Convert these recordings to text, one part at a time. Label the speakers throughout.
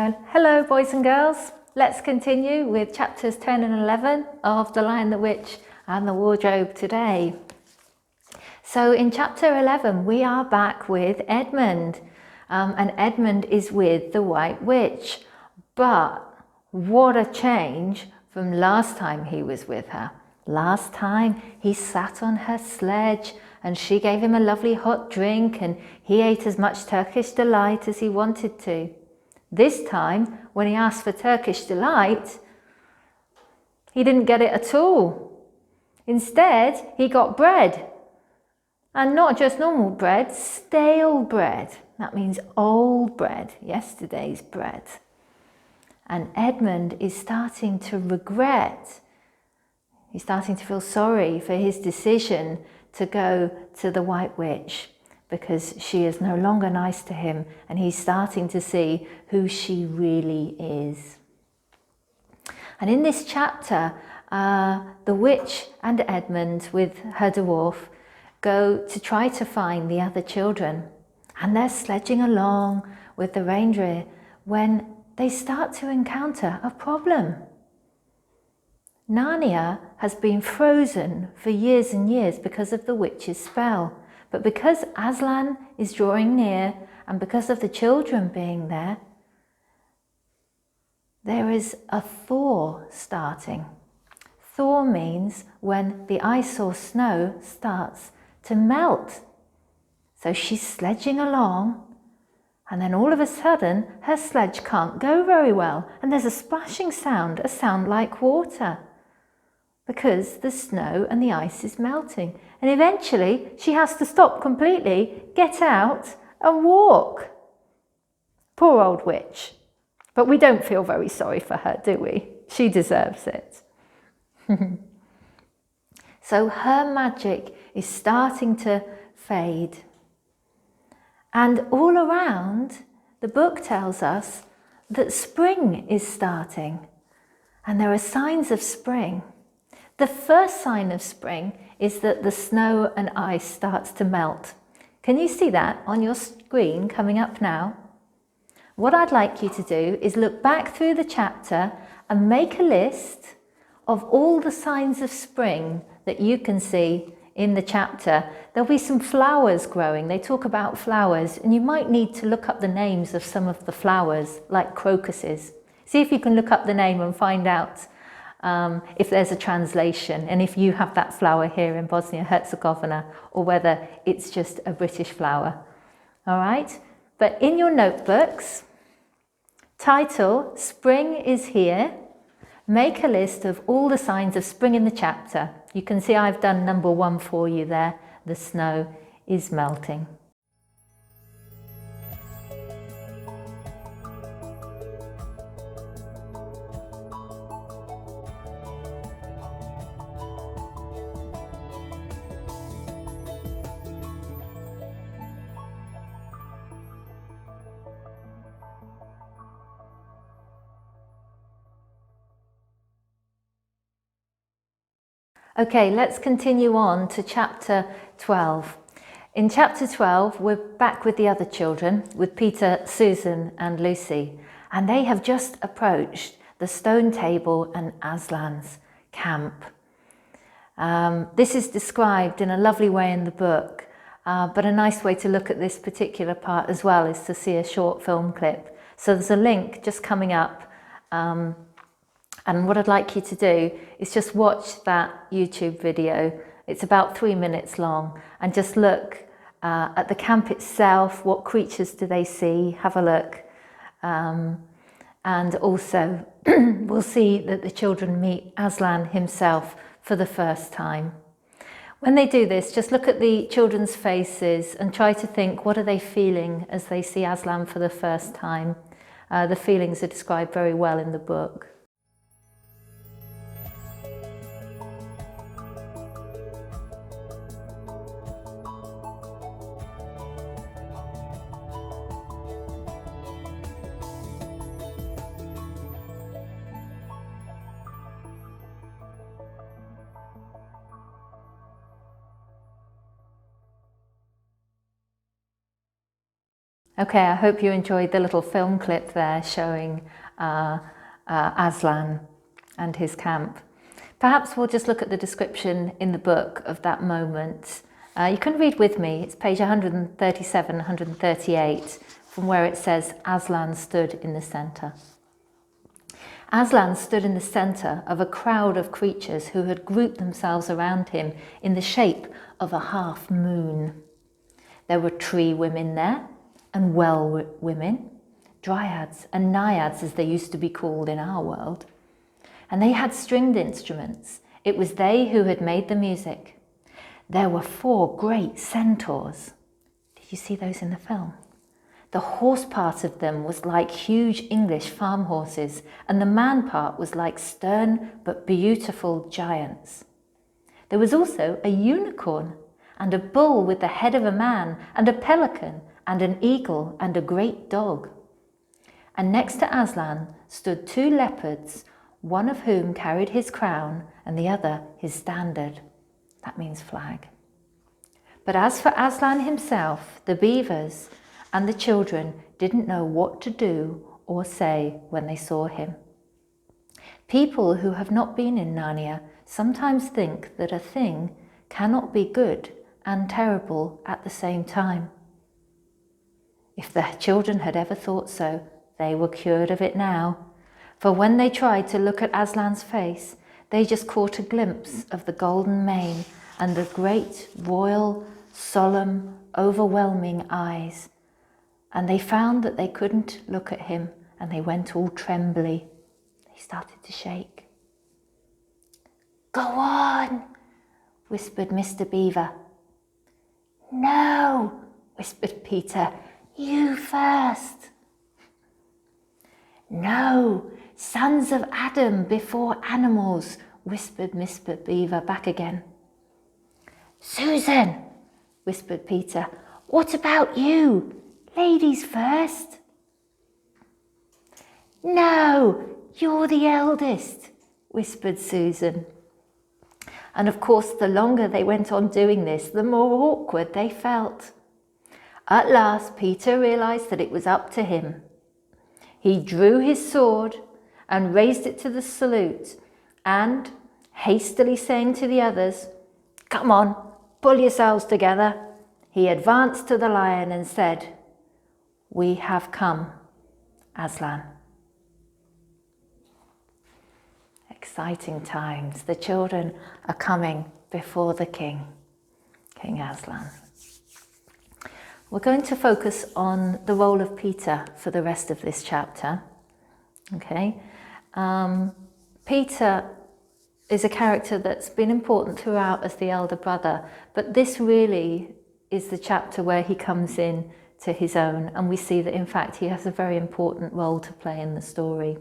Speaker 1: Hello boys and girls, let's continue with chapters 10 and 11 of The Lion, the Witch and the Wardrobe today. So in chapter 11 we are back with Edmund and Edmund is with the White Witch, but what a change from last time he was with her. Last time he sat on her sledge and she gave him a lovely hot drink and he ate as much Turkish delight as he wanted to. This time, when he asked for Turkish delight, he didn't get it at all. Instead, he got bread. And not just normal bread, stale bread. That means old bread, yesterday's bread. And Edmund is starting to regret. He's starting to feel sorry for his decision to go to the White Witch, because she is no longer nice to him and he's starting to see who she really is. And in this chapter, the witch and Edmund with her dwarf go to try to find the other children. And they're sledging along with the reindeer when they start to encounter a problem. Narnia has been frozen for years and years because of the witch's spell. But because Aslan is drawing near and because of the children being there, there is a thaw starting. Thaw means when the ice or snow starts to melt. So she's sledging along and then all of a sudden her sledge can't go very well and there's a splashing sound, a sound like water, because the snow and the ice is melting. And eventually she has to stop completely, get out and walk. Poor old witch. But we don't feel very sorry for her, do we? She deserves it. So her magic is starting to fade. And all around, the book tells us that spring is starting. And there are signs of spring. The first sign of spring is that the snow and ice starts to melt. Can you see that on your screen coming up now? What I'd like you to do is look back through the chapter and make a list of all the signs of spring that you can see in the chapter. There'll be some flowers growing. They talk about flowers and you might need to look up the names of some of the flowers, like crocuses. See if you can look up the name and find out if there's a translation and if you have that flower here in Bosnia-Herzegovina or whether it's just a British flower. All right, but in your notebooks, title Spring is Here. Make a list of all the signs of spring in the chapter. You can see I've done number 1 for you there. The snow is melting. Okay, let's continue on to chapter 12. In chapter 12, we're back with the other children, with Peter, Susan and Lucy, and they have just approached the stone table and Aslan's camp. This is described in a lovely way in the book, but a nice way to look at this particular part as well is to see a short film clip. So there's a link just coming up. And what I'd like you to do is just watch that YouTube video. It's about 3 minutes long, and just look at the camp itself. What creatures do they see? Have a look. And also we'll see that the children meet Aslan himself for the first time. When they do this, just look at the children's faces and try to think, what are they feeling as they see Aslan for the first time? The feelings are described very well in the book. Okay, I hope you enjoyed the little film clip there showing Aslan and his camp. Perhaps we'll just look at the description in the book of that moment. You can read with me, it's page 137, 138, from where it says, Aslan stood in the centre. Aslan stood in the centre of a crowd of creatures who had grouped themselves around him in the shape of a half moon. There were tree women there, and well women, dryads and naiads as they used to be called in our world. And they had stringed instruments. It was they who had made the music. There were 4 great centaurs. Did you see those in the film? The horse part of them was like huge English farm horses, and the man part was like stern but beautiful giants. There was also a unicorn, and a bull with the head of a man, and a pelican, and an eagle, and a great dog. And next to Aslan stood 2 leopards, one of whom carried his crown, and the other his standard. That means flag. But as for Aslan himself, the beavers and the children didn't know what to do or say when they saw him. People who have not been in Narnia sometimes think that a thing cannot be good and terrible at the same time. If the children had ever thought so, they were cured of it now. For when they tried to look at Aslan's face, they just caught a glimpse of the golden mane and the great, royal, solemn, overwhelming eyes. And they found that they couldn't look at him, and they went all trembly. They started to shake. "Go on," whispered Mr. Beaver. "No," whispered Peter. "You first." "No, sons of Adam before animals," whispered Mr. Beaver back again. "Susan," whispered Peter, "what about you? Ladies first." "No, you're the eldest," whispered Susan. And of course, the longer they went on doing this, the more awkward they felt. At last, Peter realised that it was up to him. He drew his sword and raised it to the salute, and, hastily saying to the others, "Come on, pull yourselves together," he advanced to the lion and said, "We have come, Aslan." Exciting times. The children are coming before the king, King Aslan. We're going to focus on the role of Peter for the rest of this chapter. Okay, Peter is a character that's been important throughout as the elder brother, but this really is the chapter where he comes in to his own, and we see that in fact he has a very important role to play in the story.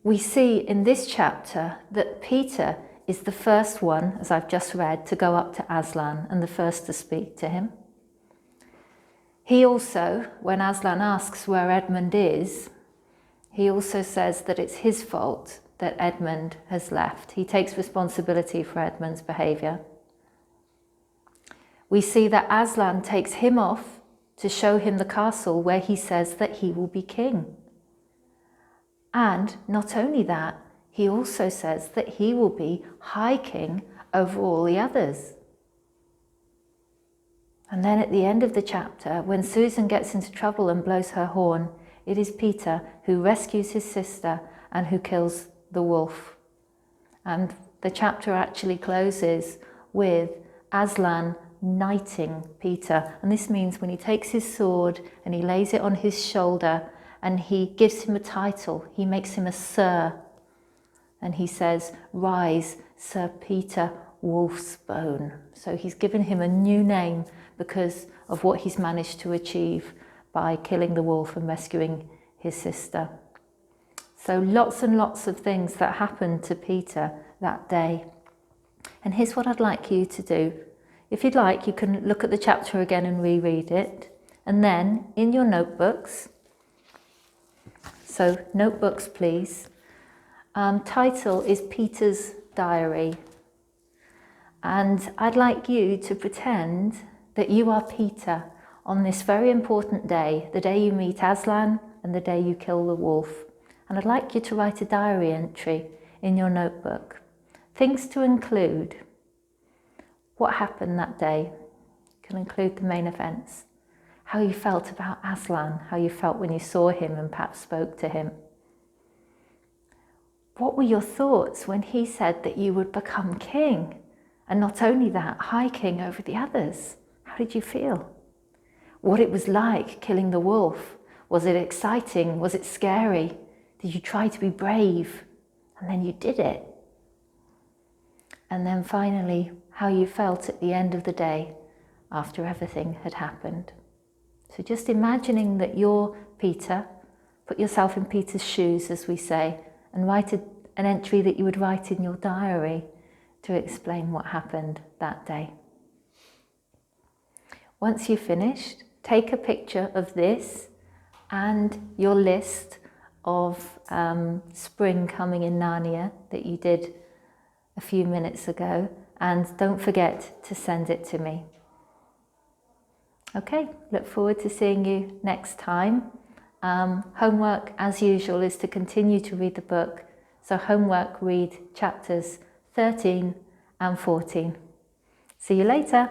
Speaker 1: We see in this chapter that Peter is the first one, as I've just read, to go up to Aslan and the first to speak to him. He also, when Aslan asks where Edmund is, he also says that it's his fault that Edmund has left. He takes responsibility for Edmund's behaviour. We see that Aslan takes him off to show him the castle where he says that he will be king. And not only that, he also says that he will be High King over all the others. And then at the end of the chapter, when Susan gets into trouble and blows her horn, it is Peter who rescues his sister and who kills the wolf. And the chapter actually closes with Aslan knighting Peter. And this means when he takes his sword and he lays it on his shoulder and he gives him a title, he makes him a Sir. And he says, "Rise, Sir Peter Wolfsbone." So he's given him a new name because of what he's managed to achieve by killing the wolf and rescuing his sister. So lots and lots of things that happened to Peter that day. And here's what I'd like you to do. If you'd like, you can look at the chapter again and reread it. And then in your notebooks, so notebooks please, title is Peter's Diary. And I'd like you to pretend that you are Peter on this very important day, the day you meet Aslan and the day you kill the wolf. And I'd like you to write a diary entry in your notebook. Things to include. What happened that day? You can include the main events. How you felt about Aslan, how you felt when you saw him and perhaps spoke to him. What were your thoughts when he said that you would become king? And not only that, high king over the others. How did you feel? What it was like killing the wolf. Was it exciting? Was it scary? Did you try to be brave? And then you did it. And then finally, how you felt at the end of the day after everything had happened. So just imagining that you're Peter, put yourself in Peter's shoes, as we say, and write an entry that you would write in your diary to explain what happened that day. Once you've finished, take a picture of this and your list of spring coming in Narnia that you did a few minutes ago, and don't forget to send it to me. Okay, look forward to seeing you next time. Homework, as usual, is to continue to read the book. So homework, read chapters 13 and 14. See you later.